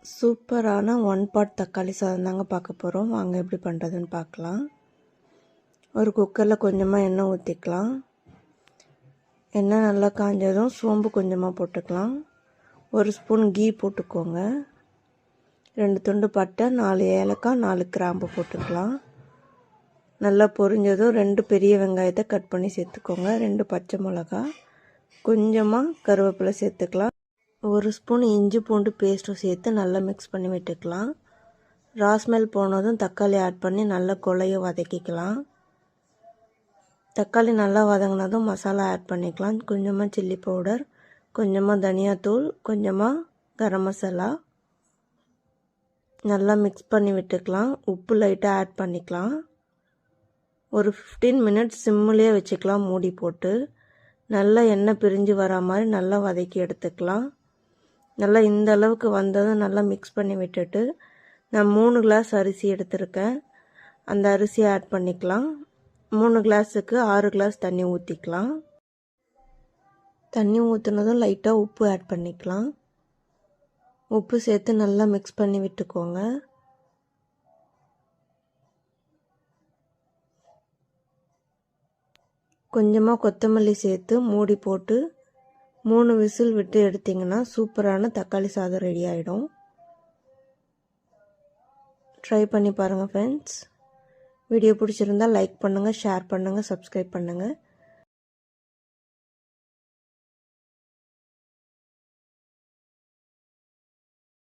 சூப்பரான 1 பாட் தக்காளி சாதம் தாங்க பார்க்க போகிறோம். வாங்க எப்படி பண்ணுறதுன்னு பார்க்கலாம். ஒரு குக்கரில் கொஞ்சமாக எண்ணெய் ஊற்றிக்கலாம். எண்ணெய் நல்லா காஞ்சதும் சோம்பு கொஞ்சமாக போட்டுக்கலாம். 1 ஸ்பூன் கீ போட்டுக்கோங்க. 2 துண்டு பட்டை, 4 ஏலக்காய், 4 கிராம்பு போட்டுக்கலாம். நல்லா பொரிஞ்சதும் 2 பெரிய வெங்காயத்தை கட் பண்ணி சேர்த்துக்கோங்க. 2 பச்சை மிளகா, கொஞ்சமாக கருவேப்பிலை சேர்த்துக்கலாம். 1 ஸ்பூன் இஞ்சி பூண்டு பேஸ்ட்டும் சேர்த்து நல்லா மிக்ஸ் பண்ணி விட்டுக்கலாம். ராஸ்மெல் போனதும் தக்காளி ஆட் பண்ணி நல்லா கொலைய வதக்கிக்கலாம். தக்காளி நல்லா வதங்கினதும் மசாலா ஆட் பண்ணிக்கலாம். கொஞ்சமாக சில்லி பவுடர், கொஞ்சமாக தனியாத்தூள், கொஞ்சமாக கரம் மசாலா நல்லா மிக்ஸ் பண்ணி விட்டுக்கலாம். உப்பு லைட்டாக ஆட் பண்ணிக்கலாம். ஒரு 15 மினிட்ஸ் சிம்மிலே வச்சுக்கலாம் மூடி போட்டு. நல்லா எண்ணெய் பிரிஞ்சு வரா மாதிரி நல்லா வதக்கி எடுத்துக்கலாம். நல்லா இந்த அளவுக்கு வந்ததும் நல்லா மிக்ஸ் பண்ணி விட்டுட்டு, நான் 3 கிளாஸ் அரிசி எடுத்திருக்கேன். அந்த அரிசியை ஆட் பண்ணிக்கலாம். 3 கிளாஸுக்கு 6 கிளாஸ் தண்ணி ஊற்றிக்கலாம். தண்ணி ஊற்றுனதும் லைட்டாக உப்பு ஆட் பண்ணிக்கலாம். உப்பு சேர்த்து நல்லா மிக்ஸ் பண்ணி விட்டுக்கோங்க. கொஞ்சமாக கொத்தமல்லி சேர்த்து மூடி போட்டு 3 விசில் விட்டு எடுத்திங்கன்னா சூப்பரான தக்காளி சாதம் ரெடி ஆகிடும். ட்ரை பண்ணி பாருங்கள் ஃப்ரெண்ட்ஸ். வீடியோ பிடிச்சிருந்தால் லைக் பண்ணுங்கள், ஷேர் பண்ணுங்கள், சப்ஸ்கிரைப் பண்ணுங்கள்.